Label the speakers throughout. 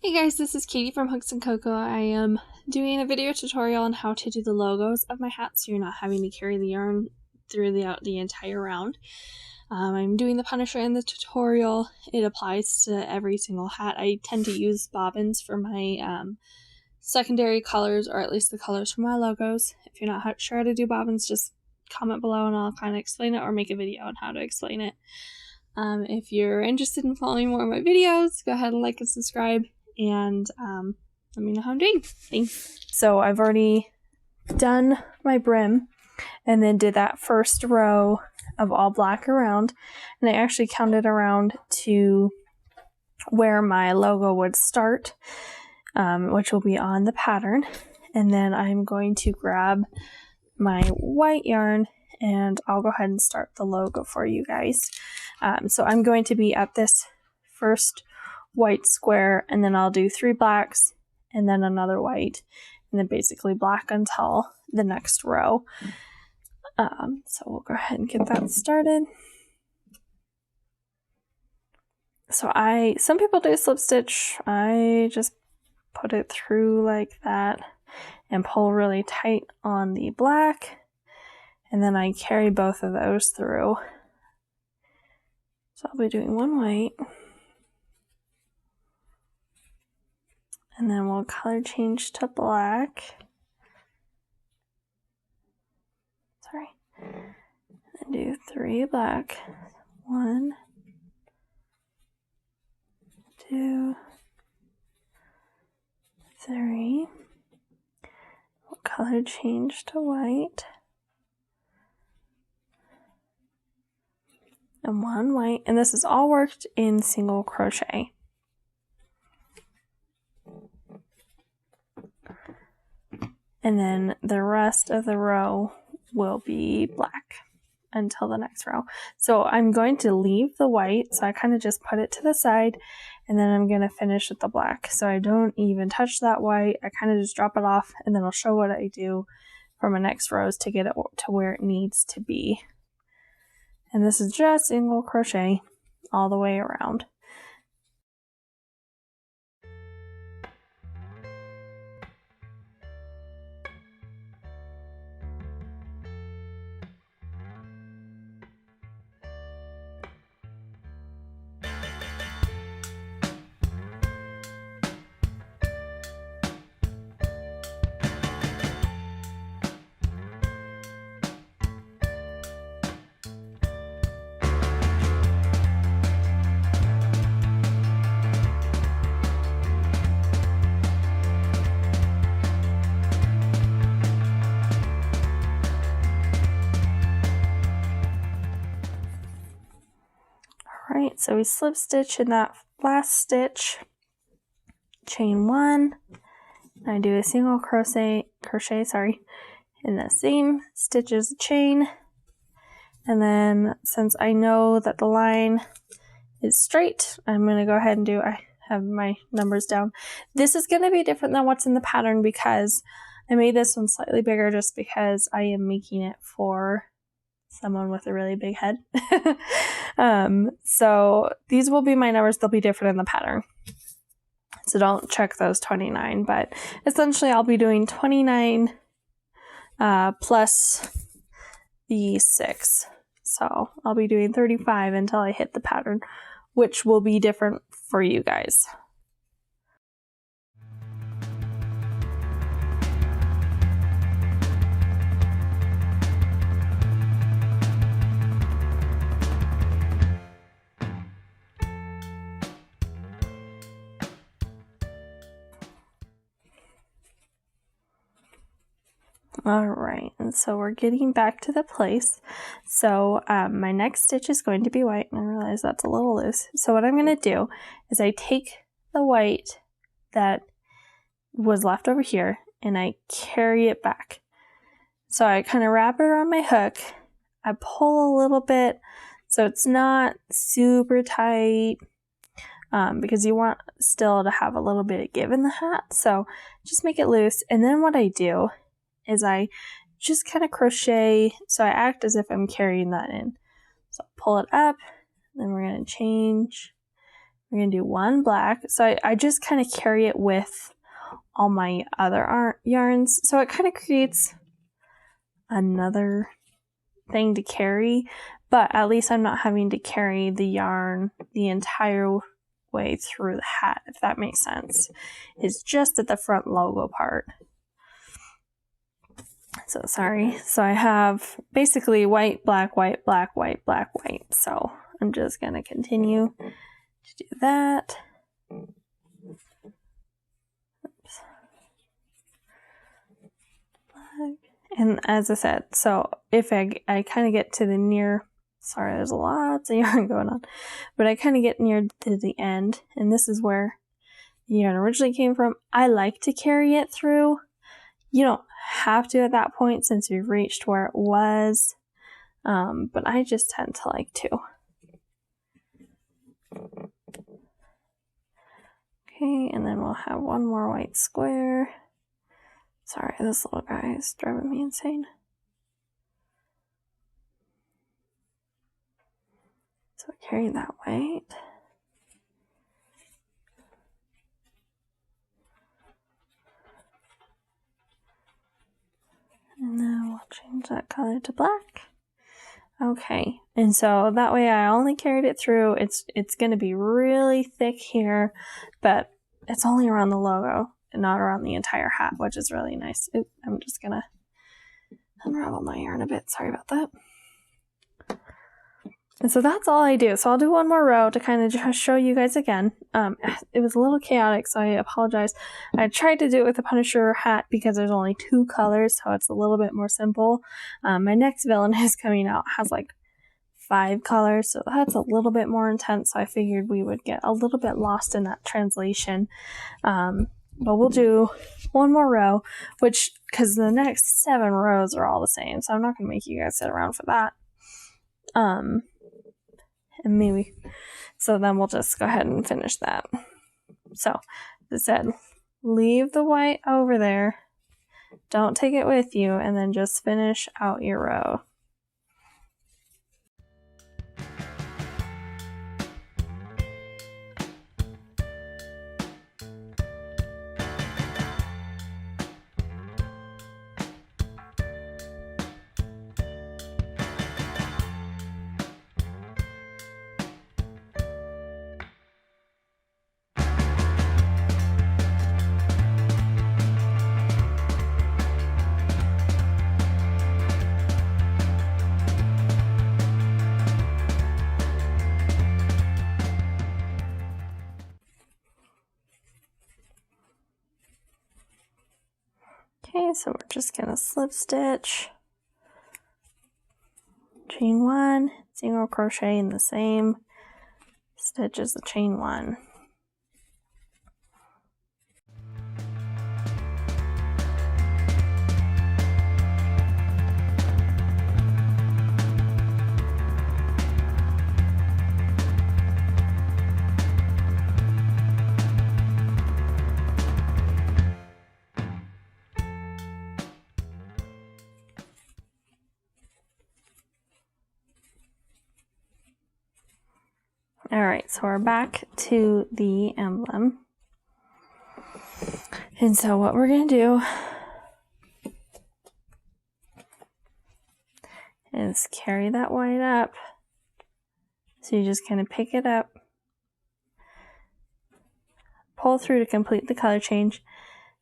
Speaker 1: Hey guys, this is Katie from Hooks and Cocoa. I am doing a video tutorial on how to do the logos of my hat so you're not having to carry the yarn throughout the entire round. I'm doing the Punisher in the tutorial. It applies to every single hat. I tend to use bobbins for my secondary colors, or at least the colors for my logos. If you're not sure how to do bobbins, just comment below and I'll kind of explain it or make a video on how to explain it. If you're interested in following more of my videos, go ahead and like and subscribe. And let me know how I'm doing. Thanks. So I've already done my brim and then did that first row of all black around, and I actually counted around to where my logo would start, which will be on the pattern. And then I'm going to grab my white yarn and I'll go ahead and start the logo for you guys. So I'm going to be at this first white square, and then I'll do 3 blacks and then another white, and then basically black until the next row. So we'll go ahead and get that started. So some people do slip stitch. I just put it through like that and pull really tight on the black, and then I carry both of those through. So I'll be doing 1 white, and then we'll color change to black. Sorry. And do 3 black. 1, 2, 3. We'll color change to white. And 1 white. And this is all worked in single crochet. And then the rest of the row will be black until the next row. So I'm going to leave the white, so I kind of just put it to the side, and then I'm going to finish with the black. So I don't even touch that white, I kind of just drop it off, and then I'll show what I do for my next rows to get it to where it needs to be. And this is just single crochet all the way around. Alright, so we slip stitch in that last stitch, chain 1, and I do a single crochet in the same stitch as the chain. And then since I know that the line is straight, I'm going to go ahead and I have my numbers down. This is going to be different than what's in the pattern because I made this one slightly bigger just because I am making it for someone with a really big head. So these will be my numbers. They'll be different in the pattern. So don't check those 29, but essentially I'll be doing 29 plus the 6. So I'll be doing 35 until I hit the pattern, which will be different for you guys. Alright, and so we're getting back to the place. So my next stitch is going to be white, and I realize that's a little loose. So what I'm going to do is I take the white that was left over here and I carry it back. So I kind of wrap it around my hook, I pull a little bit so it's not super tight, because you want still to have a little bit of give in the hat, so just make it loose. And then what I do is I just kind of crochet, so I act as if I'm carrying that in. So I'll pull it up, then we're going to change We're going to do one black. So I just kind of carry it with all my other yarns. So it kind of creates another thing to carry, but at least I'm not having to carry the yarn the entire way through the hat, if that makes sense. It's just at the front logo part. So sorry. So I have basically white, black, white, black, white, black, white. So I'm just going to continue to do that. Oops. Black. And as I said, so if I kind of get to the near, sorry, there's lots of yarn going on, but I kind of get near to the end, and this is where the yarn originally came from. I like to carry it through. You don't have to at that point since we've reached where it was, but I just tend to like to. Okay, and then we'll have one more white square. Sorry, this little guy is driving me insane. So carry that white. And then we'll change that color to black. Okay, and so that way I only carried it through. It's going to be really thick here, but it's only around the logo and not around the entire hat, which is really nice. Oop, I'm just going to unravel my yarn a bit. Sorry about that. And so that's all I do. So I'll do one more row to kind of just show you guys again. It was a little chaotic, so I apologize. I tried to do it with the Punisher hat because there's only 2 colors, so it's a little bit more simple. My next villain is coming out, has like 5 colors, so that's a little bit more intense. So I figured we would get a little bit lost in that translation. But we'll do one more row, which, because the next 7 rows are all the same, so I'm not going to make you guys sit around for that. And maybe, so then we'll just go ahead and finish that. So, as I said, leave the white over there, don't take it with you, and then just finish out your row. Okay, so we're just going to slip stitch, chain 1, single crochet in the same stitch as the chain 1. Alright, so we're back to the emblem. And so what we're going to do is carry that white up. So you just kind of pick it up, pull through to complete the color change.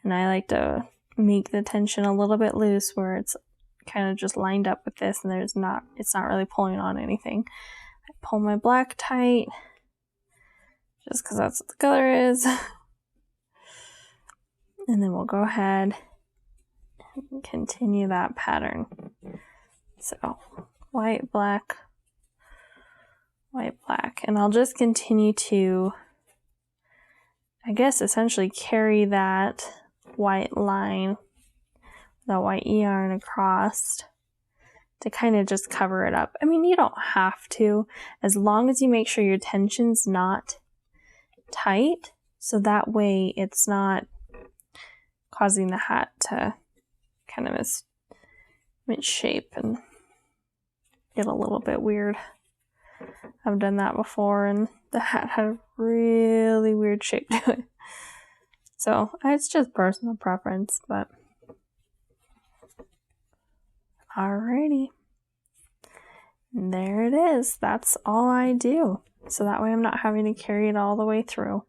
Speaker 1: And I like to make the tension a little bit loose where it's kind of just lined up with this and it's not really pulling on anything. I pull my black tight, just because that's what the color is. And then we'll go ahead and continue that pattern. So, white, black, white, black. And I'll just continue to, I guess, essentially carry that white line, that white yarn across to kind of just cover it up. I mean, you don't have to, as long as you make sure your tension's not tight, so that way it's not causing the hat to kind of misshape and get a little bit weird. I've done that before and the hat had really weird shape to it. So it's just personal preference, but alrighty. There it is. That's all I do. So that way I'm not having to carry it all the way through.